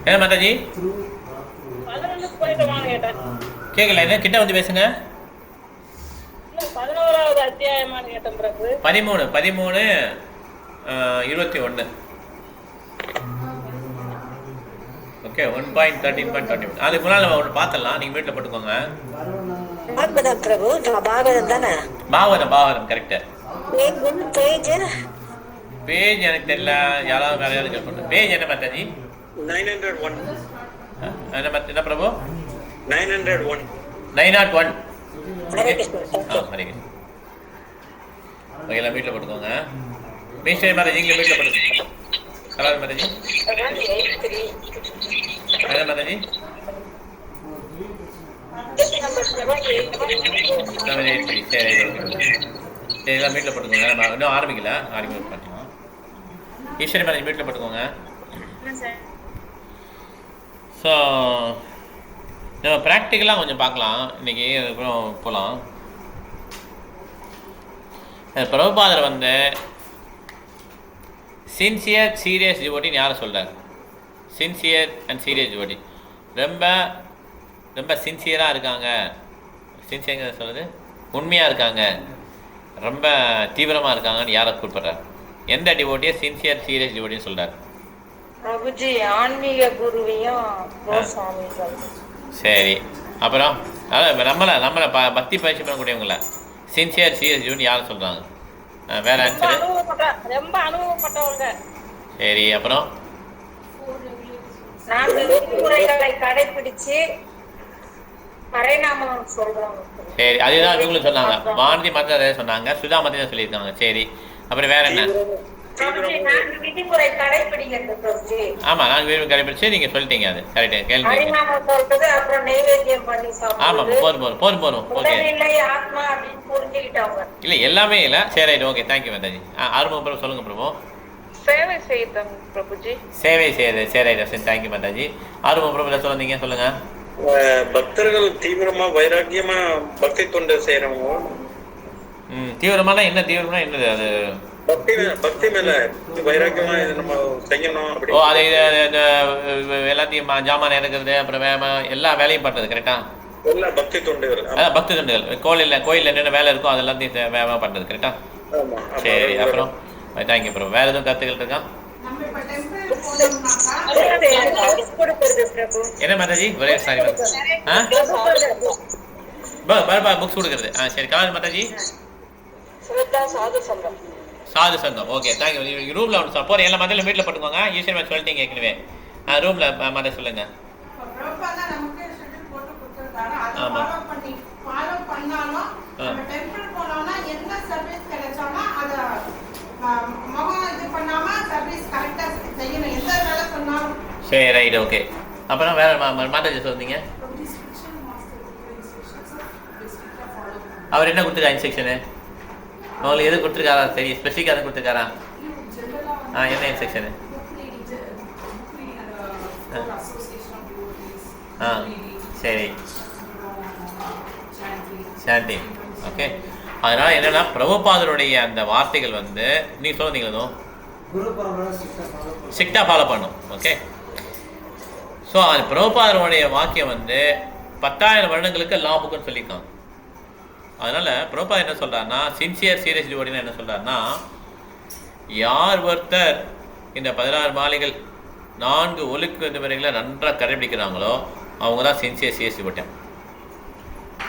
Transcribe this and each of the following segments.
என்ன மாதாஜி கேட்கல, என்ன கிட்ட வந்து பேசுங்க. 11வது அத்தியாயமான்னு கேட்டேன் பிரபு. 13 21. ஓகே 1.13.21. அதுக்கு முன்னால் நம்ம ஒன்று பார்த்துடலாம். நீங்கள் வீட்டில் போட்டுக்கோங்க. பிரபு பாகவதம் தானே? பாகவதம் கரெக்டு. பேஜ் எனக்கு தெரியல, யாராவது வேற யாரும் கேட்போம். பேஜ் என்ன மாதாஜி? 901. என்ன பிரபு? 901. 901. ஹரே கிருஷ்ணா. ஓகே, எல்லாம் வீட்டில் போட்டுக்கோங்க. மீஸ்டர் மாதாஜி நீங்களும் வீட்டில் போட்டுக்கோங்க. கலால் மாதாஜி என்ன மாதாஜி? 783. சரி சரி, எல்லாம் வீட்டில் போட்டுக்கோங்க. நம்ம இன்னும் ஆரம்பிக்கல, பண்ணிக்கலாம். ஈஸ்வரி மாதாஜி வீட்டில் போட்டுக்கோங்க. ஸோ நம்ம ப்ராக்டிக்கலாக கொஞ்சம் பார்க்கலாம் இன்றைக்கி. அப்புறம் போகலாம். பிரபுபாதர் வந்து சின்சியர் சீரியஸ் டிவோட்டின்னு யாரை சொல்கிறார்? Sincere and serious devotee. ரொம்ப ரொம்ப சின்சியராக இருக்காங்க. சின்சியர் சொல்கிறது உண்மையாக இருக்காங்க, ரொம்ப தீவிரமாக இருக்காங்கன்னு யாரை கூப்பிட்றார்? எந்த டிவோட்டியை சின்சியர் சீரியஸ் டிவோட்டின்னு சொல்கிறார்? பிரபுஜி ஆன்மீக குருவையும் சரி, அப்புறம் அதாவது நம்மளை பக்தி பயிற்சி பண்ணக்கூடியவங்கள சின்சியர் சீரியஸ் டிவோட்டி யாரை சொல்கிறாங்க? வேற ஆன்சரு? ரொம்ப அனுபவப்பட்டவங்க. சரி, அப்புறம் விதிமுறைகளை கடைபிடிச்சு பரிணாமம் சொல்றாங்க. சரி, அதுதான் இவங்களும் சொன்னாங்க. வானதி மத்த அதை சொன்னாங்க, சுதா மத்தி தான் சொல்லியிருக்காங்க. சரி, அப்புறம் வேற என்ன? விதிமுறை கடைபிடிக்கிறது பிரபுஜி. ஆமா, நான் விதிமுறை கடைபிடிச்சு நீங்க சொல்லிட்டீங்க. அது கரெக்ட். கேள்வி பரிணாமம் சொல்றது, அப்புறம் நைவேத்தியம் பண்ணி சாப்பிடுறது. ஆமா, போதும். ஓகே, ஆத்மா அப்படின்னு புரிஞ்சுக்கிட்டாங்க. இல்ல எல்லாமே இல்ல. சரி, ரைட், ஓகே, தேங்க்யூ மாதாஜி. ஆரம்பம் பிரபு சொல்லுங்க பிரபு. சேவை செய்தம் பிரபுஜி. சேவை செய்யுது. சரி, ரைட், தேங்க்யூ மாதாஜி. ஆரம்பம் பிரபு சொல்லுங்க, சொல்லுங்க. பக்தர்கள் தீவிரமா வைராக்கியமா பக்தி தொண்டு செய்யறவங்க. தீவிரமான என்ன? தீவிரமா என்னது அது? பக்தி மேல வைராக்கியமா இது நம்ம செய்யணும் அப்படி. ஓ, அது எல்லாத்தையும் ஜாமான் இறக்குறது, அப்புறம் எல்லா வேலையும் பண்றது. கரெக்டா? எல்லா பக்தி தொண்டுகள். அதான் பக்தி தொண்டுகள். கோயிலில் என்னென்ன வேலை இருக்கோ அது எல்லாத்தையும் வேகமாக பண்றது. கரெக்டா? சரி, அப்புறம் தேங்க்யூ ப்ரோ. வேற எதுவும் கருத்துக்கள் இருக்கா? என்ன மாதாஜி? ஒரே சாரி புக்ஸ் கொடுக்குறது. சரி, கலால் மாதாஜி. சாது சங்கம். Okay, thank you. ரூம்ல ஒன்று போகிறேன். எல்லா மதியம் வீட்டில் போட்டுக்கோங்க. ஈஸ்வரி மாதிரி சொல்லிட்டீங்க ஏற்கனவே. ரூம்ல மத சொல்லுங்க. ஆமாம், சரி, ரைட், ஓகே. அப்புறம் வேற மாதாஜி சொல்லுங்க. அவர் என்ன கொடுத்துருக்கா இன்ஸ்ட்ரக்ஷனு? உங்களுக்கு எது கொடுத்துருக்காரா? சரி, ஸ்பெசிஃபிக்காக எதுவும் கொடுத்துருக்காரா? என்ன இன்ஸ்ட்ரக்ஷனு? சரி, சாண்டிங். ஓகே, அதனால் என்னென்னா பிரபுபாதருடைய அந்த வார்த்தைகள் வந்து நீங்கள் சொல்லுறீங்களோ ஸ்ட்ரிக்டாக ஃபாலோ பண்ணும். ஓகே, ஸோ அது பிரபுபாதருடைய வாக்கியம் வந்து 10,000 வருடங்களுக்கு லா புக்குன்னு சொல்லியிருக்காங்க. அதனால் பிரபுபாதர் என்ன சொல்கிறாருன்னா, சின்சியர் சீரியஸ் டிவோட்டினா என்ன சொல்கிறாருன்னா, யார் ஒருத்தர் இந்த 16 மாலைகள் 4 ஒழுக்க விதிமுறைகளை நன்றாக கடைபிடிக்கிறாங்களோ அவங்க தான் சின்சியர் சீரியஸ் டிவோட்டி.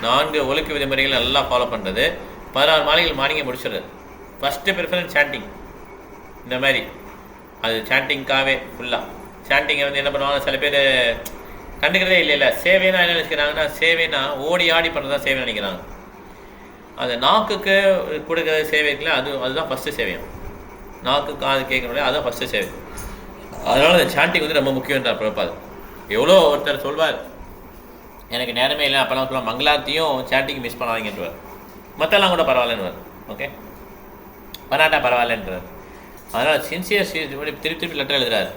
4 ஒழுக்க விதிமுறைகளை நல்லா ஃபாலோ பண்ணுறது, 16 மாலைகள் மார்னிங்கை முடிச்சிடுறது. First preference chanting. இந்த மாதிரி அது சாண்டிங்காகவே ஃபுல்லாக சாண்டிங்கை வந்து என்ன பண்ணுவாங்க, சில பேர் கண்டுக்கிறதே இல்லை. சேவைனா என்ன நினைக்கிறாங்கன்னா, சேவைனா ஓடி ஆடி பண்ணுறது தான் சேவை நினைக்கிறாங்க. அந்த நாக்குக்கு கொடுக்குற சேவைக்குள்ள அதுதான் ஃபஸ்ட்டு சேவையும். நாக்குக்கு அது கேட்கணும், அதுதான் ஃபஸ்ட்டு சேவை. அதனால் அந்த சாண்டிங் வந்து ரொம்ப முக்கியன்றார் பிரபுபாதர். எவ்வளோ ஒருத்தர் சொல்வார், எனக்கு நேரமே இல்லை, அப்போலாம் சொல்லுவார் மங்களாரத்தையும் சாண்டிங் மிஸ் பண்ணாதீங்கன்றார். மற்றெல்லாம் கூட பரவாயில்லன்னுவார். ஓகே, பண்ணாட்டா பரவாயில்லன்றார். அதனால் சின்சியர் திருப்பி லெட்டர் எழுதுறாரு.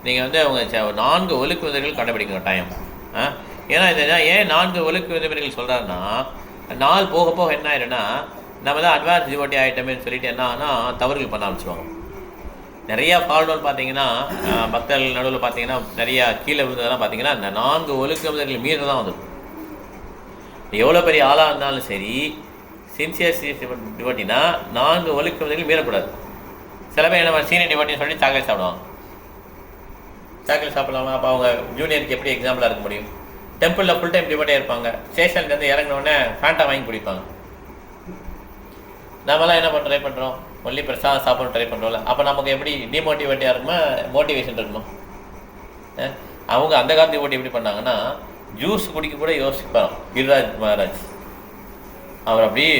நீங்கள் வந்து அவங்க 4 ஒழுக்க விதிமுறைகள் கடைபிடிக்கணும் டைம். ஏன்னா இதுதான் ஏன் 4 ஒழுக்க விதிமுறைகள் சொல்கிறாருன்னா, நாள் போக போக என்ன ஆகிடும்னா, நம்ம தான் அட்வான்ஸ் டிவோட்டி ஆகிட்டோமேன்னு சொல்லிட்டு என்ன ஆனால் தவறுகள் பண்ண ஆரம்பிச்சுவாங்க. நிறையா ஃபால்டோல் பார்த்தீங்கன்னா பக்தர்கள் நடுவில் பார்த்தீங்கன்னா நிறையா கீழே விழுந்ததெல்லாம் பார்த்தீங்கன்னா இந்த 4 ஒழுக்கங்கள் மீற தான் வந்துடும். எவ்வளோ பெரிய ஆளாக இருந்தாலும் சரி, சின்சியர் டிவோட்டினா 4 ஒழுக்கங்கள் மீறக்கூடாது. சில பேர் என்ன சீனியர் டிவோட்டின்னு சொல்லி சாக்லேட் சாப்பிடுவாங்க. சாக்லேட் சாப்பிடலாமா? அப்போ அவங்க ஜூனியருக்கு எப்படி எக்ஸாம்பிளாக இருக்க முடியும்? டெம்பிளில் ஃபுல் டைம் டிவோட்டியாக இருப்பாங்க, ஸ்டேஷன்லேருந்து இறங்கினோடனே ஃபேண்டா வாங்கி குடிப்பாங்க. நம்மளாம் என்ன ட்ரை பண்ணுறோம்? ஒன்லி பிரசாதம் சாப்பிட ட்ரை பண்ணுறோம்ல. அப்போ நமக்கு எப்படி டிமோட்டிவேட்டியாக இருக்குமா, மோட்டிவேஷன் இருக்குமா? அவங்க அந்த காலத்து டிவோட்டி எப்படி பண்ணாங்கன்னா, ஜூஸ் குடிக்க கூட யோசிப்பாங்க. கிரிராஜ் மகாராஜ் அவர் அப்படியே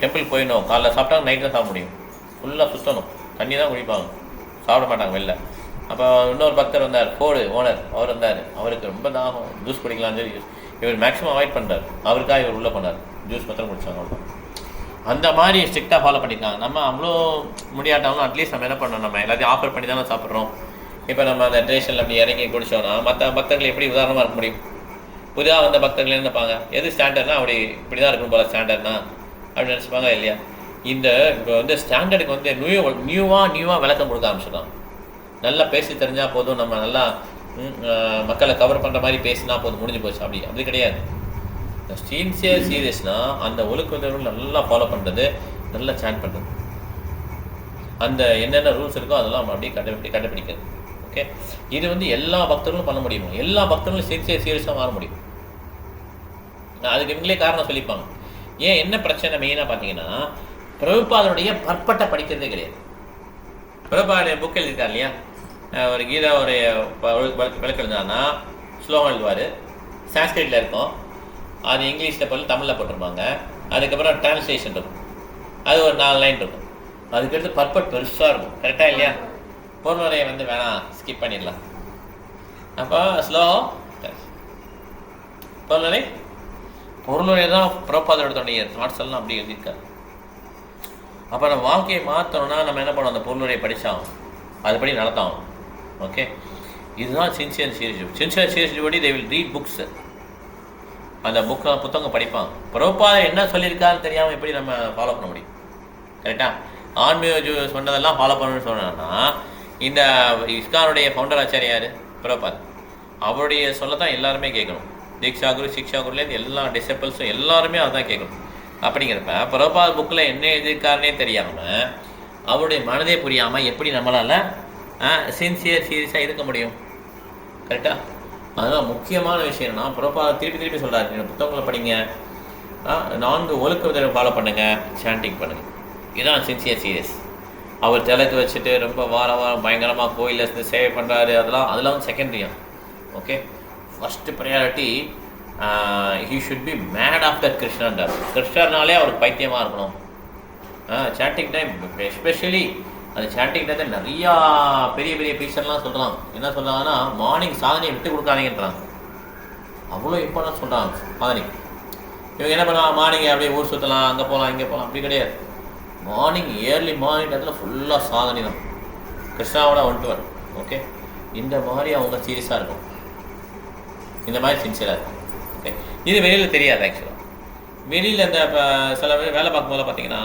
டெம்பிள் போயிடணும், காலைல சாப்பிட்டாங்க நைட்டில் சாப்பிட முடியும், ஃபுல்லாக சுற்றணும், தண்ணி தான் குடிப்பாங்க, சாப்பிட மாட்டாங்க வெளில. அப்போ இன்னொரு பக்தர் வந்தார், ஃபோர்டு ஓனர், அவர் வந்தார். அவருக்கு ரொம்ப தாகம், ஜூஸ் குடிக்கலாம்னு சொல்லி இவர் மேக்ஸிமம் அவாய்ட் பண்ணுறாரு. அவருக்காக இவர் உள்ளே பண்ணார், ஜூஸ் மாத்திரம் குடித்தாங்க. அவ்வளோ அந்த மாதிரி ஸ்ட்ரிக்டாக ஃபாலோ பண்ணியிருக்காங்க. நம்ம அவ்வளோ முடியாட்டாலும் அட்லீஸ்ட் நம்ம என்ன பண்ணோம், நம்ம எல்லாத்தையும் ஆஃபர் பண்ணி தானே சாப்பிட்றோம். இப்போ நம்ம அந்த ட்ரேஷனில் அப்படி இறங்கி குடித்தோன்னா மற்ற பக்தர்கள் எப்படி உதாரணமாக இருக்க முடியும்? புதிதாக வந்த பக்தர்கள் நினைப்பாங்க, எது ஸ்டாண்டர்ட்னா அப்படி இப்படி தான் இருக்கணும் போல ஸ்டாண்டர்ட்னா அப்படின்னு நினச்சிப்பாங்க இல்லையா? இந்த இப்போ வந்து ஸ்டாண்டர்டுக்கு வந்து நியூவாக விளக்கம் கொடுக்க ஆரம்பிச்சிடலாம். நல்லா பேசி தெரிஞ்சால் போதும், நம்ம நல்லா மக்களை கவர் பண்ணுற மாதிரி பேசினா போதும், முடிஞ்சு போச்சு. அப்படி கிடையாது. சின்சியர் சீரியஸ்னால் அந்த ஒழுக்கங்கள் நல்லா ஃபாலோ பண்ணுறது, நல்லா சாண்ட் பண்ணுறது, அந்த என்னென்ன ரூல்ஸ் இருக்கோ அதெல்லாம் நம்ம அப்படியே கடைப்பிடிக்கிறது. ஓகே, இது வந்து எல்லா பக்தர்களும் பண்ண முடியுமா? எல்லா பக்தர்களும் சீரியஸாக மாற முடியும். அதுக்கு இவங்களே காரணம் சொல்லிப்பாங்க. ஏன் என்ன பிரச்சனை மெயினாக பார்த்தீங்கன்னா, பிரபுபாதனுடைய பற்பட்ட படிக்கிறதே கிடையாது. பிரபுபாதனுடைய புக் எழுதியிருக்கார் இல்லையா, ஒரு கீதா ஒரு விளக்கு எழுந்தாருன்னா ஸ்லோகம் எழுதுவார், சான்ஸ்கிரிட்டில் இருக்கும், அது இங்கிலீஷில் போல தமிழில் போட்டிருப்பாங்க. அதுக்கப்புறம் டிரான்ஸ்லேஷன் இருக்கும், அது ஒரு 4 லைன் இருக்கும். அதுக்கடுத்து பர்பட் பெருசாக இருக்கும். கரெக்டாக இல்லையா? பொருளுரையை வந்து வேணாம், ஸ்கிப் பண்ணிடலாம். அப்போ ஸ்லோகம் பொருளுரை தான் பிரபுபாதனுடைய தாட்ஸ் எல்லாம் அப்படி எழுதியிருக்காரு. அப்போ நம்ம வாழ்க்கையை மாற்றணும்னா நம்ம என்ன பண்ணோம், அந்த பொருளுரையை படித்தாகும், அதுபடி நடத்தாகும். ஓகே, இதுதான் sincere serious devotee. They will read books, அந்த புத்தகம் படிப்பாங்க. பிரபுபாதர் என்ன சொல்லியிருக்காருன்னு தெரியாமல் எப்படி நம்ம ஃபாலோ பண்ண முடியும்? கரெக்டாக ஆன்மீக சொன்னதெல்லாம் ஃபாலோ பண்ணணும்னு சொன்னோன்னா, இந்த இஸ்கானுடைய ஃபவுண்டர் ஆச்சாரியார் பிரபுபாத், அவருடைய சொல்லத்தான் எல்லாருமே கேட்கணும். தீக்ஷா குரு, சிக்ஷா குருலேருந்து எல்லா டிசைபிள்ஸும் எல்லாருமே அதுதான் கேட்கணும். அப்படிங்கிறப்ப பிரபுபாத் புக்கில் என்ன எழுதியிருக்காருனே தெரியாமல், அவருடைய மனதே புரியாமல் எப்படி நம்மளால் சீரியஸாக இருக்க முடியும்? கரெக்டாக? அதுதான் முக்கியமான விஷயம். என்னன்னா, பிரபுபாத் திருப்பி சொல்கிறாரு, இந்த புத்தகங்களை படிங்க, 4 ஒழுக்க ஃபாலோ பண்ணுங்கள், சாண்டிங் பண்ணுங்கள். இதுதான் சின்சியர் சீரியஸ். அவர் திலக்கு வச்சுட்டு ரொம்ப வாரம் பயங்கரமாக கோயிலில் இருந்து சேவை பண்ணுறாரு, அதெல்லாம் வந்து செகண்டரியா. Okay, first priority he should be mad of the கிருஷ்ணன்டார். கிருஷ்ணர்னாலே அவருக்கு பைத்தியமாக இருக்கணும். சாண்டிங் டைம் எஸ்பெஷலி அந்த சாண்டிங் டைத்தை நிறையா பெரிய பீச்சர்லாம் சொல்கிறாங்க. என்ன சொல்கிறாங்கன்னா, மார்னிங் சாதனையை விட்டு கொடுக்காதீங்கன்றாங்க. அவ்வளோ இம்பார்ட்டன்ஸ் சொல்கிறாங்க சாதனை. இவங்க என்ன பண்ணுவாங்க, மார்னிங் அப்படியே ஊர் சுற்றலாம், அங்கே போகலாம் இங்கே போகலாம், அப்படி கிடையாது. மார்னிங் ஏர்லி மார்னிங் இடத்துல ஃபுல்லாக சாதனை தான், கிருஷ்ணாவோட வந்துட்டு வரும். ஓகே, இந்த மாதிரி அவங்க சீரியஸாக இருக்கும், இந்த மாதிரி சின்சியராக இருக்கும். ஓகே, இது வெளியில் தெரியாது. ஆக்சுவலாக வெளியில் இந்த இப்போ சில பேர் வேலை பார்க்கும்போது பார்த்தீங்கன்னா,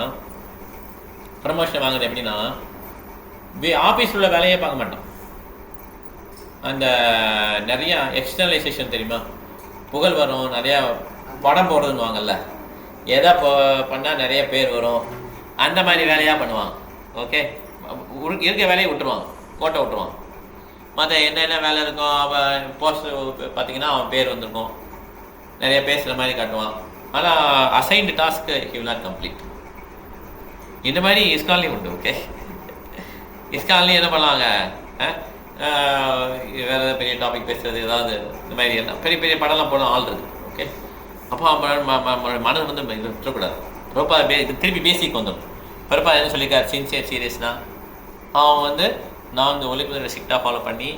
ப்ரமோஷன் வாங்குறது எப்படின்னா, ஆஃபீஸில் உள்ள வேலையே பார்க்க மாட்டோம். அந்த நிறையா எக்ஸ்டர்னலைசேஷன் தெரியுமா, புகழ் வரும், நிறையா படம் போடுறதுன்னு வாங்கல்ல, எதை பண்ணால் நிறைய பேர் வரும், அந்த மாதிரி வேலையாக பண்ணுவாங்க. ஓகே, இருக்க வேலையை விட்டுருவாங்க, கோட்டை விட்டுருவாங்க. மற்ற என்னென்ன வேலை இருக்கும், போஸ்டர் பார்த்தீங்கன்னா அவன் பேர் வந்திருக்கும், நிறைய பேசுகிற மாதிரி காட்டுவான். ஆனால் assigned task he will not complete. இந்த மாதிரி இஸ்கான்லேயும் உண்டு. ஓகே, இஸ்கான்லேயும் என்ன பண்ணுவாங்க, வேறு ஏதாவது பெரிய டாபிக் பேசுகிறது, ஏதாவது இந்த மாதிரி என்ன பெரிய படம்லாம் போட ஆள் இருக்குது. ஓகே, அப்போ மனது வந்து விட்டுறக்கூடாது. பிரபுபாத் இது திருப்பி பேசிக் வந்துடும். பிரபுபாத் என்ன சொல்லியிருக்காரு, சின்சியர் சீரியஸ்னா அவன் வந்து 4 ஒழுக்கங்களை ஸ்ட்ரிக்டாக ஃபாலோ பண்ணி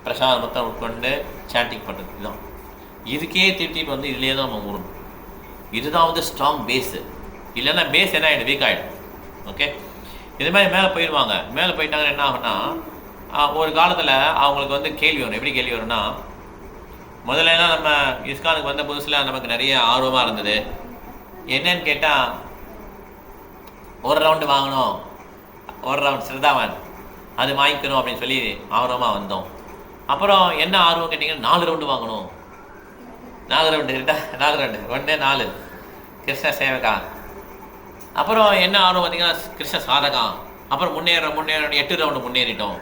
பிரசாதம் மொத்தம் உட்கொண்டு சாண்டிங் பண்ணுறது. இதுதான், இதுக்கே திருப்பி வந்து இதுலேயே தான் நம்ம மூடணும். இதுதான் வந்து ஸ்ட்ராங் பேஸு. இல்லைன்னா பேஸ் என்ன ஆகிடும், வீக் ஆகிடும். ஓகே, இது மாதிரி மேலே போயிடுவாங்க. மேலே போயிட்டாங்கன்னா என்ன ஆகுன்னா, ஒரு காலத்தில் அவங்களுக்கு வந்து கேள்வி வரும். எப்படி கேள்வி வரும்னா, முதல்ல நம்ம இஸ்கானுக்கு வந்த புதுசில் நமக்கு நிறைய ஆர்வமாக இருந்தது. என்னன்னு கேட்டால், ஒரு ரவுண்டு வாங்கணும், ஒரு ரவுண்ட் சிறுதாவன், அது வாங்கிக்கணும் அப்படின்னு சொல்லி ஆர்வமாக வந்தோம். அப்புறம் என்ன ஆர்வம் கேட்டிங்கன்னா 4 ரவுண்டு வாங்கணும். 4 ரவுண்டு கிட்ட 4 ரவுண்டு 1 4 கிருஷ்ண சேவகா. அப்புறம் என்ன ஆர்வம் பார்த்தீங்கன்னா கிருஷ்ண சாதகா. அப்புறம் முன்னேற 8 ரவுண்டு முன்னேறிட்டோம்.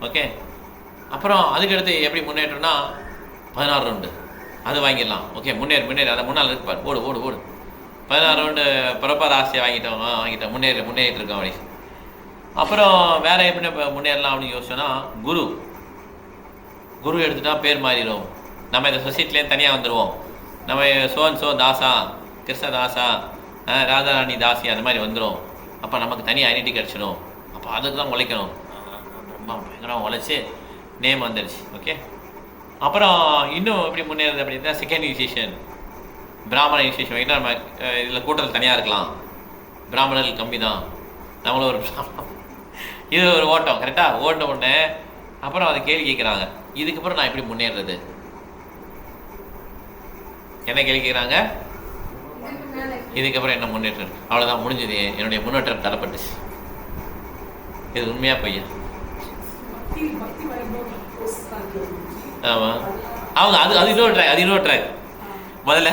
ஓகே, அப்புறம் அதுக்கடுத்து எப்படி முன்னேற்றம்னா 16 ரவுண்டு அது வாங்கிடலாம். ஓகே, முன்னேறி அதை முன்னால் இருப்பார், ஓடு ஓடு ஓடு. 16 ரவுண்டு பிரபாத ஆசையை வாங்கிட்டோம் முன்னேறிட்டு இருக்கோம் அப்படி. அப்புறம் வேற எப்படி முன்னேறலாம் அப்படின்னு யோசிச்சோன்னா குரு எடுத்துட்டா பேர் மாறிடும். நம்ம இந்த சொசைட்டிலேருந்து தனியாக வந்துடுவோம். நம்ம சோ தாசா, கிருஷ்ண தாசா, ராதாராணி தாசி அந்த மாதிரி வந்துடும். அப்போ நமக்கு தனி ஐடென்டி கிடச்சிடும். அப்போ அதுக்கு தான் உழைக்கணும். ரொம்ப பயங்கரம் உழைச்சி நேம் வந்துடுச்சு. ஓகே, அப்புறம் இன்னும் எப்படி முன்னேறது அப்படின்னா செகண்ட் இனிஷியேஷன், பிராமண இனிஷியேஷன் வாங்கிட்டால் நம்ம இதில் கூட்டத்தில் தனியாக இருக்கலாம். பிராமணர்கள் கம்மி தான், நம்மளும் ஒரு பிராமணம். இது ஒரு ஓட்டம். கரெக்டாக ஓட்ட உடனே அப்புறம் அதை கேள்வி கேட்குறாங்க, இதுக்கப்புறம் நான் எப்படி முன்னேறது? என்ன கேள்வி கேட்குறாங்க? இதுக்கப்புறம் என்ன முன்னேற்றம்? அவ்வளோதான், முடிஞ்சது, என்னுடைய முன்னேற்றம் தரப்பட்டுச்சு. இது உண்மையாக பொய்யா? ஆமாம், அவங்க அது இன்னொரு ட்ராக். முதல்ல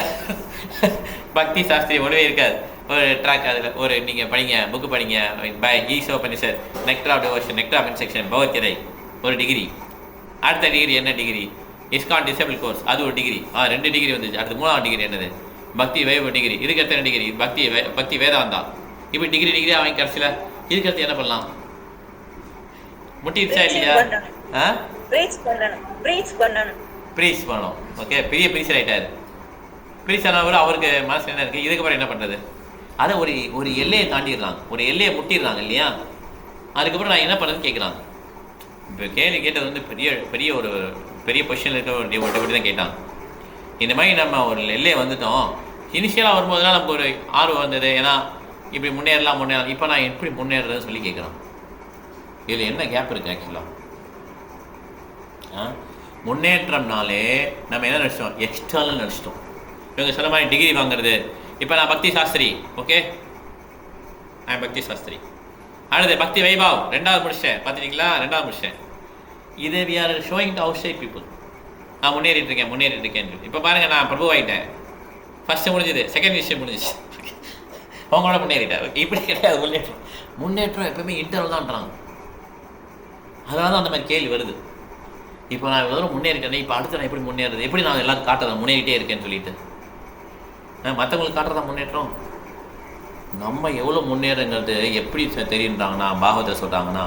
பக்தி சாஸ்திரி ஒன்றுமே இருக்காது, ஒரு ட்ராக். அதில் ஒரு நீங்கள் படிங்க, புக்கு படிங்க, பை ஈசோ பண்ணி sir, nectar of devotion, nectar of instruction, பகவத்கீதை ஒரு டிகிரி. அடுத்த டிகிரி என்ன டிகிரி? இஸ்கான் டிசேபிள் கோர்ஸ், அது ஒரு டிகிரி. 2 டிகிரி வந்துச்சு. அடுத்து 3ஆவது டிகிரி என்னது? பக்தி வைபவ டிகிரி. இதுக்கு எத்தனை டிகிரி? பக்தி வேதாந்தா. இப்படி டிகிரியாக வாங்கி கடைசியில் இதுக்கடுத்து என்ன பண்ணலாம்? முட்டிடுச்சா இல்லையா? ப்ரீச் பண்ணணும். ஓகே, பெரிய ப்ரீச்சர் ஆகிட்டார். ப்ரீச் ஆனவர் அவருக்கு மனசில் என்ன இருக்குது, இதுக்கப்புறம் என்ன பண்ணுறது? அதை ஒரு எல்லையை தாண்டிடுறாங்க, ஒரு எல்லையை முட்டிடுறாங்க இல்லையா? அதுக்கப்புறம் நான் என்ன பண்ணுறதுன்னு கேட்குறாங்க. இப்போ கேள்வி கேட்டது வந்து பெரிய பொசிஷனில் இருக்க ஒரு டிவோட்டி தான் கேட்டாங்க. இந்த மாதிரி நம்ம ஒரு எல்லையை வந்துட்டோம். இனிஷியலாக வரும்போதுலாம் நமக்கு ஒரு ஆர்வம் வந்தது, ஏன்னா இப்படி முன்னேறலாம். இப்போ நான் எப்படி முன்னேறதுன்னு சொல்லி கேட்குறான். இதில் என்ன கேப் இருக்குது ஆக்சுவலாக? முன்னேற்றம்னாலே நம்ம என்ன நினச்சிட்டோம்? எக்ஸ்டர்னல் நினச்சிட்டோம். இவங்க சொல்ல மாதிரி டிகிரி வாங்குறது. இப்போ நான் பக்தி சாஸ்திரி, ஓகே, நான் பக்தி சாஸ்திரி. அடுத்து பக்தி வைபாவ் 2வது முடிச்சேன், பார்த்துட்டீங்களா? 2வது முடிச்சேன். இது we are showing to outside people. நான் முன்னேறிட்டு இருக்கேன். இப்போ பாருங்கள், நான் பிரபு ஆகிட்டேன். ஃபஸ்ட்டு முடிஞ்சது, செகண்ட் விஷயம் முடிஞ்சிச்சு, அவங்களோட முன்னேறிட்டார். இப்படி கிடையாது முன்னேற்றம் எப்பவுமே இன்டர்வல் தான்றாங்க. அதனால தான் அந்த மாதிரி கேள்வி வருது. இப்போ நான் எவ்வளோ முன்னேறிட்டேன், இப்போ அடுத்து நான் எப்படி முன்னேறது? எப்படி நான் எல்லாரும் காட்டுறேன் முன்னேறிட்டே இருக்கேன்னு சொல்லிட்டு? மற்றவங்களுக்கு காட்டுறதா முன்னேற்றம்? நம்ம எவ்வளோ முன்னேறங்கிறது எப்படி தெரியுன்றாங்கன்னா, பாகவத்தில் சொல்கிறாங்கன்னா,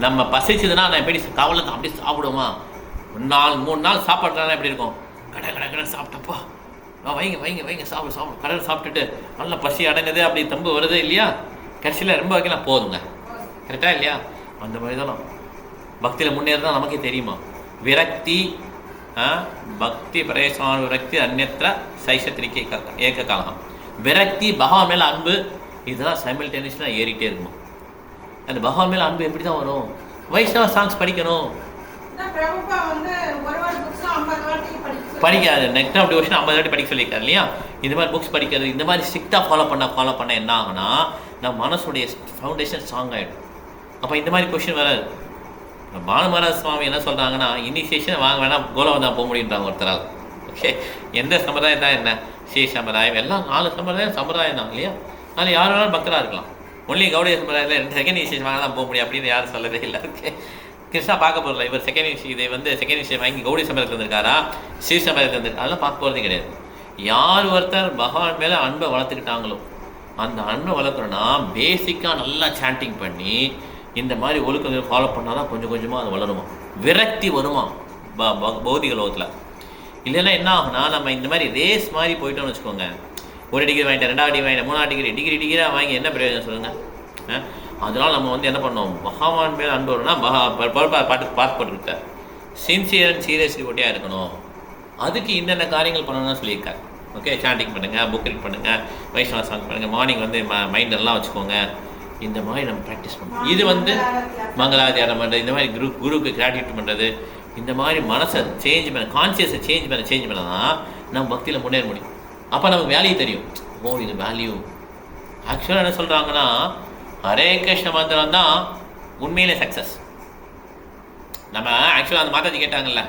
நம்ம பசிச்சதுன்னா நான் எப்படி கவலை அப்படி சாப்பிடுவோமா? 3 நாள் சாப்பாடுறதுனா எப்படி இருக்கும்? கடை சாப்பிட்டப்பா, வைங்க சாப்பிடு கடையில் சாப்பிட்டுட்டு நல்லா பசி அடங்குது, அப்படி தம்பு வருது இல்லையா? கடைசியில் ரொம்ப வைக்கலாம் போதுங்க. கரெக்டாக இல்லையா? அந்த மாதிரி தான் பக்தியில் முன்னேறதான் நமக்கே தெரியுமா? விரக்தி, பக்தி பிரேசான விரக்தி அந்நத்திர சைஷத்திரிக்கை ஏக்க காலம். விரக்தி, பகவான் மேலே அன்பு, இதெல்லாம் சைமல்டேனியஸாக ஏறிட்டே இருக்குமா? அந்த பகவான் மேலே அன்பு எப்படி தான் வரும்? வைஷ்ணவ சாங்ஸ் படிக்கணும். படிக்காது, நெக்ஸ்ட் ஆஃப் டிவோஷன் 50 வாட்டி படிக்க சொல்லியிருக்காரு இல்லையா? இந்த மாதிரி புக்ஸ் படிக்கிறது, இந்த மாதிரி ஸ்ட்ரிக்டாக ஃபாலோ பண்ண என்ன ஆகுனா, நம்ம மனசுடைய ஃபவுண்டேஷன் ஸ்ட்ராங் ஆகிடும். அப்போ இந்த மாதிரி கொஸ்டின் வராது. பானுமராஜ் சுவாமி என்ன சொல்கிறாங்கன்னா, இனிஷியேஷன் வாங்க வேணாம், கோலம் தான் போக முடியுன்றாங்க ஒருத்தரால். ஓகே, எந்த சம்பிரதாயம் தான் என்ன? ஸ்ரீ சம்பிரதாயம் எல்லாம் 4 சம்பிரதாயம் தான் இல்லையா? அதில் யார் வேணாலும் பக்தராக இருக்கலாம். ஒன்லி கௌடிய சம்பிரதாயத்தில் 2 செகண்ட் இனிஷியேஷன் வாங்க தான் போக முடியும் அப்படின்னு யாரும் சொல்லவே இல்லை. ஓகே, கிருஷ்ணா பார்க்க போகிறல, இவர் செகண்ட் இனிஷியேஷன் வாங்கி கௌடி சம்பிரதாயத்தில் இருந்திருக்காரா, ஸ்ரீ சம்பிரதாயத்தில் இருந்திருக்கா, அதெல்லாம் பார்க்க போகிறதே கிடையாது. யார் ஒருத்தர் பகவான் மேலே அன்பை வளர்த்துக்கிட்டாங்களோ, அந்த அன்பை வளர்க்குறோன்னா பேசிக்காக நல்லா சாண்டிங் பண்ணி இந்த மாதிரி ஒழுக்கங்கள் ஃபாலோ பண்ணால் தான் கொஞ்சம் கொஞ்சமாக அது வளருமா, விரக்தி வருமா பௌதிக லோகத்தில். இல்லைன்னா என்ன ஆகுனா, நம்ம இந்த மாதிரி ரேஸ் மாதிரி போயிட்டோம்னு வச்சுக்கோங்க. 1 டிகிரி வாங்கிட்டேன், 2வது டிகிரி வாங்கிட்டேன், 3வது டிகிரியாக வாங்கி என்ன பிரயோஜனம் சொல்லுங்கள்? அதனால் நம்ம வந்து என்ன பண்ணோம்? பகவான் மேலே அன்பு வரும்னா பார்க்கப்பட்டிருக்கார். சின்சியர் அண்ட் சீரியஸ் டிவோட்டியாக இருக்கணும். அதுக்கு என்னென்ன காரியங்கள் பண்ணணும்னு சொல்லியிருக்காரு. ஓகே, சாண்டிங் பண்ணுங்கள், புக் ரீட் பண்ணுங்கள், வைஷ்ணவ சாங் பண்ணுங்கள், மார்னிங் வந்து மைண்டெல்லாம் வச்சுக்கோங்க. இந்த மாதிரி நம்ம ப்ராக்டிஸ் பண்ணணும். இது வந்து மங்களாதியாரம் பண்ணுறது, இந்த மாதிரி குருக்கு கிராட்டிடியூட் பண்ணுறது, இந்த மாதிரி மனசை சேஞ்ச் பண்ண, கான்சியஸை சேஞ்ச் பண்ண தான் நம்ம பக்தியில் முன்னேற முடியும். அப்போ நமக்கு வேல்யூ தெரியும். ஓ, இது வேல்யூ. ஆக்சுவலாக என்ன சொல்கிறாங்கன்னா, ஹரே கிருஷ்ண மந்திரம் தான் உண்மையிலே சக்ஸஸ். நம்ம ஆக்சுவலாக அந்த மாதாஜி கேட்டாங்கல்ல,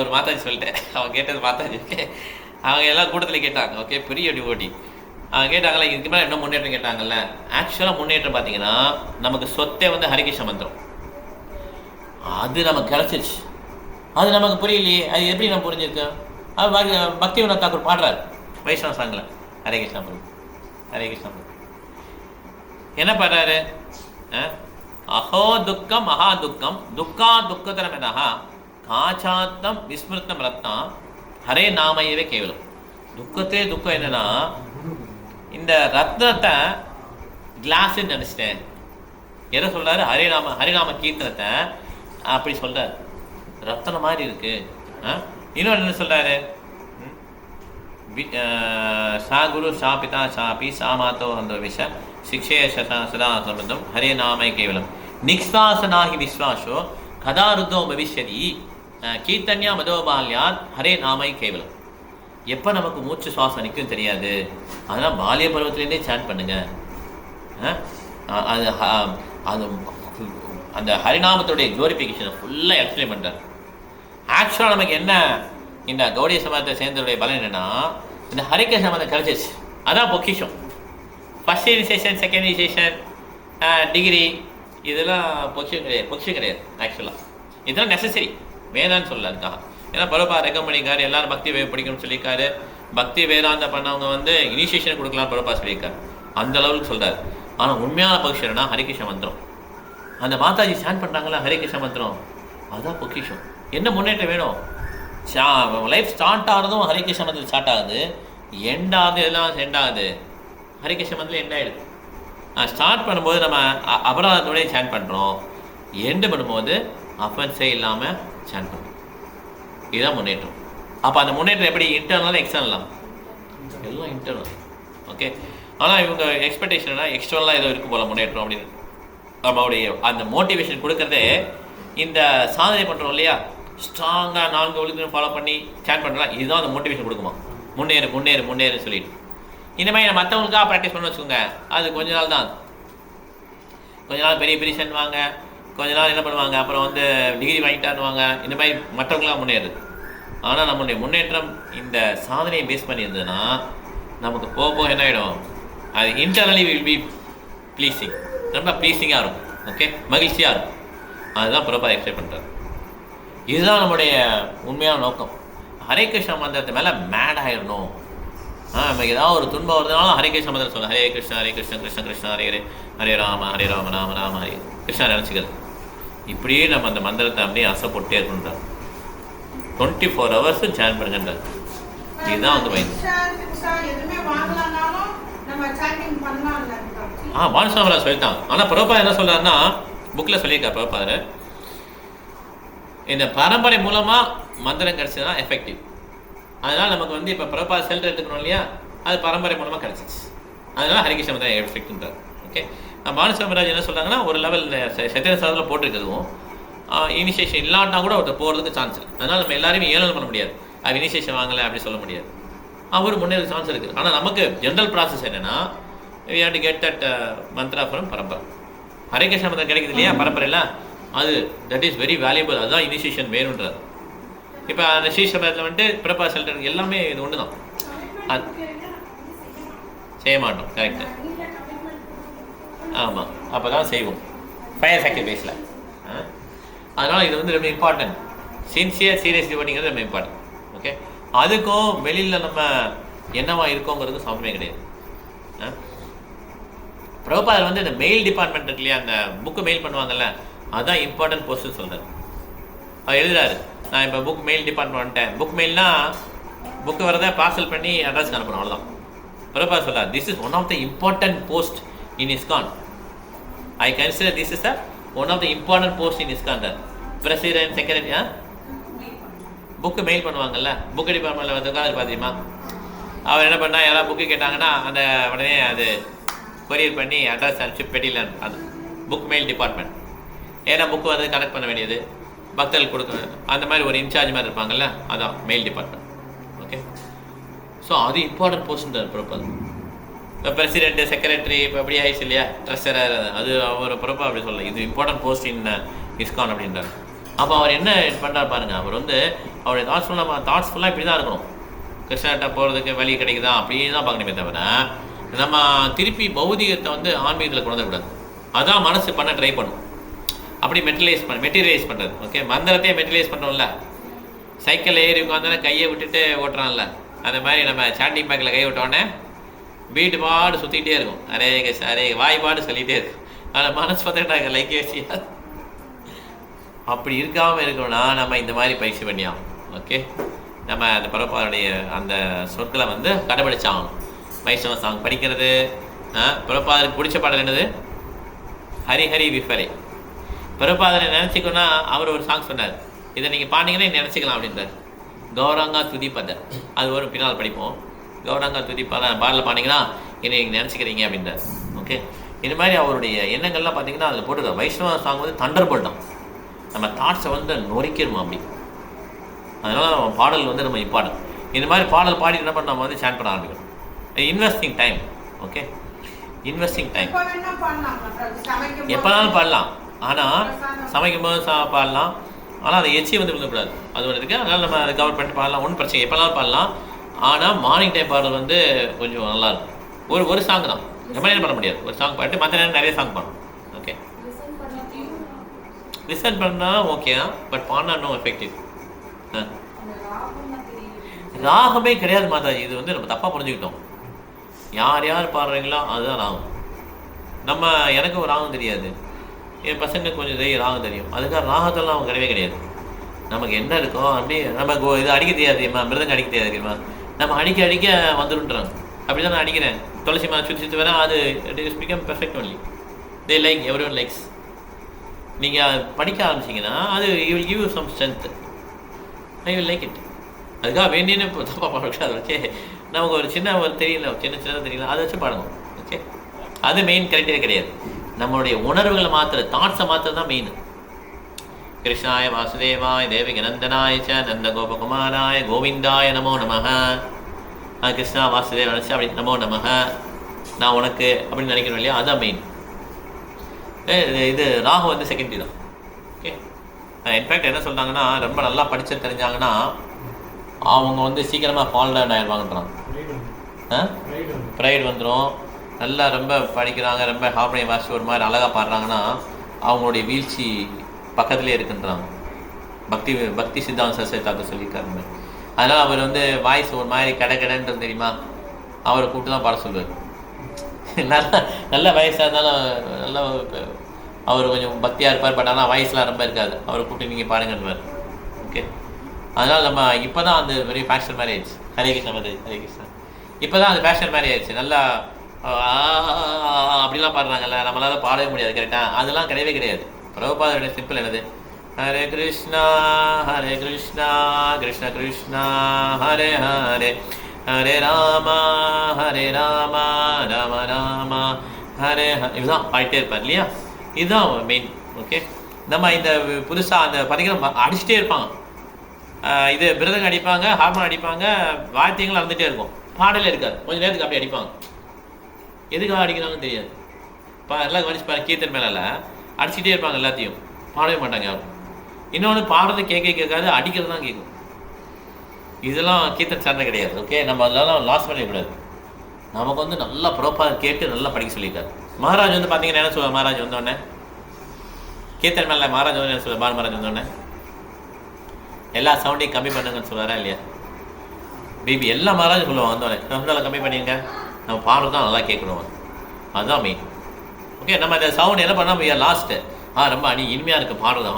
ஒரு மாதாஜி சொல்லிட்டேன், அவங்க கேட்டது மாதாஜி, அவங்க எல்லாம் கூட்டத்தில் கேட்டாங்க. ஓகே, பெரிய டிவோட்டி அவங்க கேட்டாங்கல்ல, இதுக்கு மேலே என்ன முன்னேற்றம் கேட்டாங்கல்ல. ஆக்சுவலாக முன்னேற்றம் பார்த்தீங்கன்னா நமக்கு சொத்தே வந்து ஹரிகிருஷ்ண மந்திரம், அது நமக்கு கிடச்சிருச்சு. அது நமக்கு புரியலையே, அது எப்படி நம்ம புரிஞ்சிருக்கோம்? அது பக்தி வினோத் தாக்கூர் பாடுறாரு வைஷ்ணவ சாங்கில், ஹரே கிருஷ்ணா பிரபு, ஹரே கிருஷ்ணா பிரபு. என்ன பாடுறாரு? அஹோ துக்கம் மகா துக்கம் துக்கா துக்கதரம் எனஹா காச்சாத்தம் விஸ்மிருத்தம் ரத்னா ஹரே நாமையவே கேவலம். துக்கத்தே துக்கம் என்னன்னா, இந்த ரத்னத்தை கிளாஸ்ன்னு நினச்சிட்டேன். எதை சொல்றாரு? ஹரிநாம கீர்த்தனத்தை அப்படி சொல்றாரு, ரத்தன மாதிரி இருக்கு. இன்னொன்று என்ன சொல்றாரு? சா குரு சா பிதா சாபி சா மாதோ அந்த விஷ சிக்ஷே சதா சம்பந்தம் ஹரே நாமை கேவலம் நிக்ஷாசனாகி விஸ்வாசோ கதா ருத்தோ பவிஷ்யதி கீர்த்தன்யா மதோபால்யாத் ஹரே நாமை கேவலம். எப்போ நமக்கு மூச்சு சுவாசம் நிற்கும் தெரியாது, அதெல்லாம் பாலிய பருவத்திலேருந்தே சேன் பண்ணுங்க. அது அது அந்த ஹரிநாமத்துடைய குளோரிஃபிகேஷனை ஃபுல்லாக எக்ஸ்பிளைன் பண்ணுறார். ஆக்சுவலாக நமக்கு என்ன, இந்த கௌடிய சமாதத்தை சேர்ந்ததுடைய பலன் என்னென்னா, இந்த ஹரிகிருஷ்ண சமாதம் கிடைச்சிச்சு, அதான் பொக்கிஷம். First initiation, second initiation, degree, இதெல்லாம் பொக்கிஷம் கிடையாது. ஆக்சுவலாக இதெல்லாம் நெசசரி, வேணான்னு சொல்லல அதுக்காக. ஏன்னா பரப்பா ரெக்கம் பண்ணிக்காரு, எல்லாரும் பக்தி படிக்கணும்னு சொல்லியிருக்காரு. பக்தி வேதாந்த பண்ணவங்க வந்து இனிஷியேஷன் கொடுக்கலாம் பரப்பா சொல்லியிருக்காரு, அந்த லெவலுக்கு சொல்கிறார். ஆனால் உண்மையான பொக்கிஷம்னா ஹரிகிருஷ்ண மந்திரம். அந்த மாதாஜி ஸ்டாண்ட் பண்ணுறாங்களா ஹரிகிருஷ்ண மந்திரம், அதுதான் பொக்கிஷம். என்ன முன்னேற்றம் வேணும்? லைஃப் ஸ்டார்ட் ஆகிறதும் ஹரிகிருஷ்ண மந்திரம் ஸ்டார்ட் ஆகுது, எண்ட் ஆகுது, எல்லாம் எண்ட் ஆகுது ஹரிகிருஷ்ண மந்திரம் எண்ட் ஆகிடுது. ஸ்டார்ட் பண்ணும்போது நம்ம அபராதத்தோடய சேன் பண்ணுறோம், எண்டு பண்ணும்போது அஃபென்ஸே இல்லாமல் சேன் பண்ணுறோம். இதுதான் முன்னேற்றம். அப்போ அந்த முன்னேற்றம் எப்படி? இன்டர்னலாக எக்ஸ்டர்னலாம்? எல்லாம் இன்டர்னல். ஓகே. ஆனால் இவங்க எக்ஸ்பெக்டேஷன்னா எக்ஸ்டர்னலாக ஏதோ இருக்கும் போல் முன்னேற்றம் அப்படின்னு. நம்மளுடைய அந்த மோட்டிவேஷன் கொடுக்குறதே இந்த சாதனை பண்ணுறோம் இல்லையா, ஸ்ட்ராங்காக 4 ஒழுங்கு ஃபாலோ பண்ணி சேன் பண்ணுறோம், இதுதான் அந்த மோட்டிவேஷன் கொடுக்குமா, முன்னேறு முன்னேறு முன்னேறு சொல்லிட்டு. இந்த மாதிரி நான் மற்றவங்களுக்காக ப்ராக்டிஸ் பண்ண வச்சுக்கோங்க, அது கொஞ்ச நாள் தான். கொஞ்ச நாள் பெரிய பெரிய வாங்க, கொஞ்ச நாள் என்ன பண்ணுவாங்க, அப்புறம் வந்து டிகிரி வாங்கிட்டாருவாங்க, இந்த மாதிரி மற்றவங்களாம் முன்னேறுது. ஆனால் நம்மளுடைய முன்னேற்றம் இந்த சாதனையை பேஸ் பண்ணியிருந்ததுன்னா நமக்கு போக போக என்ன ஆகிடும், அது இன்டர்னலி வில் பி ப்ளீஸிங், ரொம்ப ப்ளீஸிங்காக இருக்கும். ஓகே, மகிழ்ச்சியாக இருக்கும். அதுதான் பிரபா எக்ஸ்பிளைன் பண்ணுறாரு. இதுதான் நம்முடைய உண்மையான நோக்கம். ஹரே கிருஷ்ண மந்திரத்து மேலே மேட் ஆகிடணும். நமக்கு ஏதாவது ஒரு துன்பம் வருதுனாலும் ஹரே கிருஷ்ண மந்திரம் சொல்லணும், ஹரே கிருஷ்ண கிருஷ்ண கிருஷ்ண ஹரே ஹரே, ஹரே ராம ராம ராம ஹரே கிருஷ்ணா நினச்சிக்கிறது. இப்படியே நம்ம அந்த மந்திரத்தை அப்படியே ஆசைப்பட்டே இருக்கணுன்றார். 24 hours சேன் பண்ணுங்கன்றார். இதுதான் வந்து வயது. மானுசாமரா சொல்லிட்டான். ஆனால் பிரபா என்ன சொல்றாருன்னா, புக்கில் சொல்லியிருக்கார் பிரபாதர், இந்த பரம்பரை மூலமாக மந்திரம் கிடச்சதுன்னா எஃபெக்டிவ். அதனால் நமக்கு வந்து இப்போ பிரபா செல்ட் எடுத்துக்கணும் இல்லையா, அது பரம்பரை மூலமாக கிடச்சிச்சு. அதனால ஹரிகிருஷ்ண மந்திரம் எஃபெக்ட்ன்றார். ஓகே. மானுசாமராஜ் என்ன சொல்கிறாங்கன்னா, ஒரு லெவல் சத்திர சாதத்தில் போட்டிருக்கிறதும் இனிஷியேஷன் இல்லாட்டா கூட ஒருத்தர் போகிறதுக்கு சான்ஸ் இருக்குது. அதனால் நம்ம எல்லாரையுமே ஏழனம் பண்ண முடியாது, அது இனிஷியேஷன் வாங்கலை அப்படி சொல்ல முடியாது. அவர் முன்னேற சான்ஸ் இருக்குது. ஆனால் நமக்கு ஜென்ரல் ப்ராசஸ் என்னென்னா, we have to get that mantra from பரம்பரை. ஹரே கிருஷ்ண மந்திரம் கிடைக்குது இல்லையா பரம்பரையில், அது தட் இஸ் வெரி வேல்யூபிள். அதுதான் இனிஷியேஷன் வேணுன்றது. இப்போ அந்த ஸ்ரீசபத்தில் வந்துட்டு பிரபா செல்டர் எல்லாமே இது ஒன்று தான், அது செய்ய மாட்டோம். கரெக்டு. ஆமாம், அப்போ தான் செய்வோம் ஃபயர் சாக்ரிஃபைஸில். அதனால் இது வந்து ரொம்ப இம்பார்ட்டன்ட். சின்சியர் சீரியஸ் டிவோட்டிங்கிறது ரொம்ப இம்பார்ட்டன்ட். ஓகே. அதுக்கும் வெளியில் நம்ம என்னவா இருக்கோங்கிறதுக்கும் சம்மந்தமே கிடையாது. பிரபுபாதர் வந்து இந்த மெயில் டிபார்ட்மெண்ட் இருக்கு இல்லையா, அந்த புக்கு மெயில் பண்ணுவாங்கல்ல, அதுதான் இம்பார்ட்டன்ட் போஸ்ட்னு சொல்கிறார். அவர் எழுதுறாரு, நான் இப்போ புக் மெயில் டிபார்ட்மெண்ட் வந்துட்டேன். புக் மெயில்னா புக்கு வரதை பார்சல் பண்ணி அட்ரஸ்க்கு அனுப்பணும், அவ்வளோதான். பிரபுபாதர் சொல்கிறார், this is one of the important post in ISKCON. I consider this is one of the important post in ISKCON. President, secretary, book mail பண்ணுவாங்கல்ல, புக்கு டிபார்ட்மெண்ட்டில் வந்து உட்காந்து பார்த்தீமா, அவர் என்ன பண்ணால் யாராவது புக்கு கேட்டாங்கன்னா அந்த உடனே அது கொரியர் பண்ணி அட்ரஸ் அனுப்பிச்சு பெட்டியில் அது புக் மெயில் டிபார்ட்மெண்ட். ஏன்னா புக்கு வந்து கனெக்ட் பண்ண வேண்டியது, பக்தர்கள் கொடுக்கணும், அந்த மாதிரி ஒரு இன்சார்ஜ் மாதிரி இருப்பாங்கல்ல, அதான் மெயில் டிபார்ட்மெண்ட். ஓகே. ஸோ அது இம்பார்ட்டன்ட் போஸ்ட்ன்றார் பிரபுபாதர். இப்போ பிரசிடென்ட்டு, செக்ரட்டரி இப்போ எப்படி ஆயிடுச்சு இல்லையா, ட்ரெஸரர், அது அவர் பிரபா அப்படி சொல்லலை, இது இம்பார்ட்டன்ட் போஸ்ட் இன் இஸ்கான் அப்படின்றார். அப்போ அவர் என்ன பண்ணுறாரு பாருங்க, அவர் வந்து அவருடைய தாட்ஸ் ஃபுல்லாக இப்படி தான் இருக்கணும். கிருஷ்ணர்கிட்ட போகிறதுக்கு வழி கிடைக்குதா அப்படின்னு தான் பார்க்கணுமே தவிர நம்ம திருப்பி பௌதிகத்தை வந்து ஆன்மீகத்தில் கொண்டு வரக்கூடாது. அதான் மனசு பண்ண ட்ரை பண்ணும். அப்படி மெட்டீரியலைஸ் பண்ணுறது. ஓகே, மந்திரத்தையே மெட்டீரியலைஸ் பண்ணுறோம்ல. சைக்கிள் ஏறி உட்காந்தோன்னே கையை விட்டுட்டு ஓட்டுறான்ல, அந்த மாதிரி நம்ம சாண்டிங் பேக்கில் கை விட்டோடனே வீட்டு பாடு சுற்றிக்கிட்டே இருக்கும். அரே கிருஷ்ணா அரே வாய்ப்பாடு சொல்லிகிட்டே இருக்கும். அதில் மனசு பார்த்துக்கிட்டாங்க லைக் வச்சு. அப்படி இருக்காமல் இருக்கணும்னா நம்ம இந்த மாதிரி பயிற்சி பண்ணியாகும். ஓகே, நம்ம அந்த பிரபாதனுடைய அந்த சொற்களை வந்து கடைபிடிச்சாகணும். வைஷ்ணவ சாங் படிக்கிறது. பிரபாதருக்கு பிடிச்ச பாடல் என்னது? ஹரிஹரி விஃபரே. பிரபாதனை நினச்சிக்கோன்னா அவர் ஒரு சாங் சொன்னார், இதை நீங்கள் பாண்டிங்கன்னா நினச்சிக்கலாம் அப்படின்றார். கௌராங்கா துதிப்பத, அது ஒரு பின்னால் படிப்போம். கௌராங்கா துதிப்பத பாடலில் பாண்டிங்கன்னா என்னை நீங்கள் நினச்சிக்கிறீங்க அப்படின்றார். ஓகே, இது மாதிரி அவருடைய எண்ணங்கள்லாம் பார்த்தீங்கன்னா அதில் போட்டுருக்கார். வைஷ்ணவ சாங் வந்து தண்டர்போல்ட் தான், நம்ம தாட்ஸை வந்து நொறிக்கிறோம் அப்படி. அதனால் நம்ம பாடல் வந்து நம்ம இம்பார்ட்டன்ட். இந்த மாதிரி பாடல் பாடி என்ன பண்ண நம்ம வந்து சேன் பண்ண ஆரம்பிக்கணும். Investing time. Okay, investing time எப்போனாலும் பாடலாம். ஆனால் சமைக்கும் போது பாடலாம். ஆனால் அதை எச்சி வந்து விழுந்துக்கூடாது, அது ஒன்று இருக்குது. அதனால் நம்ம அதை கவர் பண்ணிட்டு பாடலாம், ஒன்றும் பிரச்சனை, எப்போனாலும் பாடலாம். ஆனால் மார்னிங் டைம் பாடுறது வந்து கொஞ்சம் நல்லாயிருக்கும். ஒரு சாங் தான், ரொம்ப நேரம் பண்ண முடியாது. ஒரு சாங் பாடிட்டு மற்ற நேரம் நிறைய சாங் பண்ணணும். ஓகே, லிசன் பண்ணால் ஓகே தான், பட் பாடினா நோ எஃபெக்டிவ். ராகமே கிடையாது மாதாஜி, இது வந்து நம்ம தப்பாக புரிஞ்சுக்கிட்டோம். யார் யார் பாடுறீங்களோ அதுதான் ராகம். நம்ம எனக்கு ஒரு ராகம் தெரியாது, என் பசங்களுக்கு கொஞ்சம் ராகம் தெரியும், அதுக்காக ராகத்தெல்லாம் அவங்க கிடையவே கிடையாது. நமக்கு என்ன இருக்கோ அப்படி நம்ம இது அடிக்க தெரியாதுமா, மிருதங்க அடிக்க தெரியாது தெரியுமா, நம்ம அடிக்க வந்துருன்றாங்க. அப்படி தான் நான் அடிக்கிறேன், துளசி மா சுற்றி வரேன், அது it is become perfect only. They like every one likes. நீங்கள் படிக்க ஆரம்பிச்சிங்கன்னா அது you will give you some strength, I will like it. அதுக்காக வேண்டியன்னு தப்பாக பாடக்கூடாது. ஓகே, நமக்கு ஒரு சின்ன சின்னதாக தெரியல, அதை வச்சு பாடணும். ஓகே, அது மெயின் கிரைட்டீரியா கிடையாது. நம்மளுடைய உணர்வுகளை மாத்திர, தாட்ஸை மாத்திர தான் மெயின். கிருஷ்ணாய வாசுதேவாய தேவகி நந்தனாய ச நந்த கோபகுமாராய கோவிந்தாய நமோ நமஹ. கிருஷ்ணா வாசுதேவ நினச்சி அப்படி நமோ நமஹ, நான் உனக்கு அப்படின்னு நினைக்கணும் இல்லையா, அதுதான் மெயின். இது ராகு வந்து செகண்டரி தான். ஓகே, இன்ஃபேக்ட் என்ன சொல்கிறாங்கன்னா, ரொம்ப நல்லா படித்து தெரிஞ்சாங்கன்னா அவங்க வந்து சீக்கிரமாக ஃபால் டவுன் ஆயிடுவாங்கன்றாங்க. ப்ரைட் வந்துடும். நல்லா ரொம்ப படிக்கிறாங்க, ரொம்ப ஹார்மோனியம் வாசிச்சு ஒரு மாதிரி அழகாக பாடுறாங்கன்னா அவங்களுடைய வீழ்ச்சி பக்கத்துலேயே இருக்குன்றாங்க. பக்தி சித்தாந்த சரஸ்வதி தாக்கர் சொல்லியிருக்காரு. அதனால் அவர் வந்து வாய்ஸ் ஒரு மாதிரி கடைன்றது தெரியுமா, அவரை கூப்பிட்டு தான் பாட சொல்லுவார். நல்ல வயசாக இருந்தாலும் நல்லா அவர் கொஞ்சம் பக்தியாக இருப்பார், பட் ஆனால் வாய்ஸ்லாம் ரொம்ப இருக்காது, அவரை கூப்பிட்டு நீங்கள் பாருங்கன்னுவார். ஓகே, அதனால் நம்ம இப்போ தான் அந்த வெரி ஃபேஷன் மாதிரி ஆயிடுச்சு. ஹரே கிருஷ்ணா மதேஜ், ஹரே கிருஷ்ணா. இப்போ தான் அது ஃபேஷன் மாதிரி ஆயிடுச்சு. நல்லா அப்படிலாம் பாடுறாங்கல்ல, நம்மளால பாடவே முடியாது. கரெக்டாக அதெல்லாம் கிடையவே கிடையாது. பிரபுபாதோட சிம்பிள் என்னது, ஹரே கிருஷ்ணா கிருஷ்ண கிருஷ்ணா ஹரே ஹரே, ஹரே ராமா ராம ராமா ஹரே ஹரே, இதுதான் பாடிட்டே இருப்பார் இல்லையா, இதுதான் மெயின். ஓகே, நம்ம இந்த புதுசாக அந்த பார்த்தீங்கன்னா அடிச்சுட்டே இருப்பாங்க. இது மிருதங்க அடிப்பாங்க, ஹார்மோன் அடிப்பாங்க, வாத்தியங்கள் நடந்துகிட்டே இருக்கும், பாடலே இருக்காது. கொஞ்சம் நேரத்துக்கு அப்படி அடிப்பாங்க, எதுக்காக அடிக்கிறாங்கன்னு தெரியாது. எல்லாம் கவனிச்சு பாருங்க, கீர்த்தன் மேலே அடிச்சுட்டே இருப்பாங்க, எல்லாத்தையும் பாடவே மாட்டாங்க யாரும். இன்னொன்று பாடுறது கேட்காது, அடிக்கிறது தான் கேட்கும். இதெல்லாம் கீர்த்தன் சார்ந்த கிடையாது. ஓகே, நம்ம அதெல்லாம் லாஸ் பண்ணிடக்கூடாது. நமக்கு வந்து நல்லா ப்ராப்பராக கேட்டு நல்லா படிக்க சொல்லியிருக்காரு. மகாராஜ் வந்து பார்த்தீங்கன்னா என்ன சொல்லுவார், மகாராஜ் வந்தோடனே கீர்த்தன் மேலே மகாராஜ் வந்து என்ன சொல்லுவார், பால் மகாராஜ் வந்தோடனே எல்லா சவுண்டையும் கம்மி பண்ணுங்கன்னு சொல்லுவாரா இல்லையா? பிபி எல்லா மகாராஜும் சொல்லுவாங்க வந்தோடனே, நம்ம கம்மி பண்ணிங்க, நம்ம பாடுறது தான் நல்லா கேட்கணும், அதுதான் மெயின். ஓகே, நம்ம அந்த சவுண்ட் என்ன பண்ணால் லாஸ்ட்டு ரொம்ப இனிமையாக இருக்குது பாடுறது,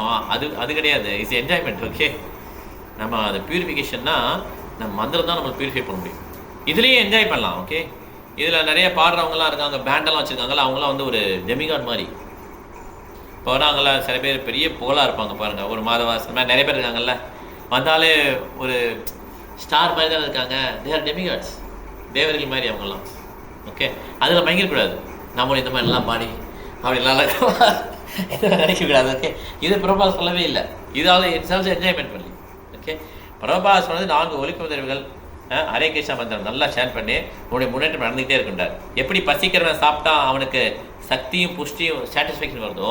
அது கிடையாது, இட்ஸ் என்ஜாய்மெண்ட். ஓகே, நம்ம அது பியூரிஃபிகேஷன்னா நம்ம மந்திரம் தான் நம்ம பியூரிஃபை பண்ண முடியும். இதுலேயே என்ஜாய் பண்ணலாம். ஓகே, இதில் நிறைய பாடுறவங்களாம் இருக்காங்க, பேண்டெல்லாம் வச்சுருக்காங்களா, அவங்களாம் வந்து ஒரு டெமிகாட் மாதிரி. இப்போ வராங்களா சில பேர் பெரிய புகழாக இருப்பாங்க பாருங்கள், ஒரு மாதவாசம் மாதிரி நிறைய பேர் இருக்காங்கல்ல, வந்தாலே ஒரு ஸ்டார் மாதிரி தான் இருக்காங்க. தேர் டெமிகாட்ஸ், தேவர்கள் மாதிரி அவங்கெல்லாம். ஓகே, அதில் மயங்கிடக்கூடாது. நம்மளும் இந்த மாதிரிலாம் பாடி அப்படிலாம் நினைக்கக்கூடாது. ஓகே, இது பிரபாஸ் சொல்லவே இல்லை, இதாவது இட்ஸ் ஆல்சோ என்ஜாய்மெண்ட் பண்ணி. ஓகே, பிரபாஸ் வந்து 4 ஒலிப்பு உதவிகள் ஹரே கிருஷ்ணா மந்திரம் நல்லா ஷேர் பண்ணி உன்னுடைய முன்னேற்றம் நடந்துகிட்டே இருக்கின்றார். எப்படி பசிக்கிறவன் சாப்பிட்டா அவனுக்கு சக்தியும் புஷ்டியும் சாட்டிஸ்ஃபேக்ஷன் வருதோ,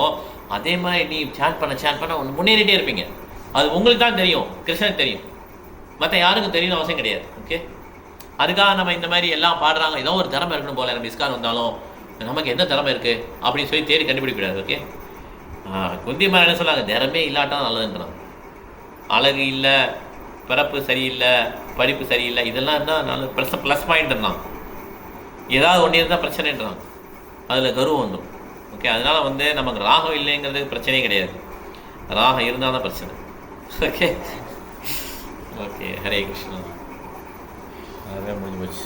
அதே மாதிரி நீ சேன் பண்ண ஒன்று முன்னேறிட்டே இருப்பீங்க. அது உங்களுக்கு தான் தெரியும், கிருஷ்ணனுக்கு தெரியும், மற்ற யாருக்கும் தெரியணும் அவசியம் கிடையாது. ஓகே, அதுக்காக நம்ம இந்த மாதிரி எல்லாம் பாடுறாங்க, ஏதோ ஒரு திறமை இருக்கணும் போல, நம்ம இஸ்கான் வந்தாலும் நமக்கு எந்த திறமை இருக்குது அப்படின்னு சொல்லி தேடி கண்டுபிடிக்கூடாது. ஓகே, குந்திமார் என்ன சொல்லாங்க, திறமே இல்லாட்டா நல்லதுன்றான். அழகு இல்லை, பிறப்பு சரியில்லை, படிப்பு சரியில்லை, இதெல்லாம் இருந்தால் நல்ல ப்ளஸ் பாயிண்ட்ன்றான். ஏதாவது ஒன்று இருந்தால் பிரச்சனைன்றான், அதில் கர்வம் வந்துடும். ஓகே, அதனால் வந்து நமக்கு ராகம் இல்லைங்கிறது பிரச்சனையே கிடையாது, ராகம் இருந்தால் தான் பிரச்சனை. Okay okay, Hare Krishna. அதே முடிஞ்சு போச்சு.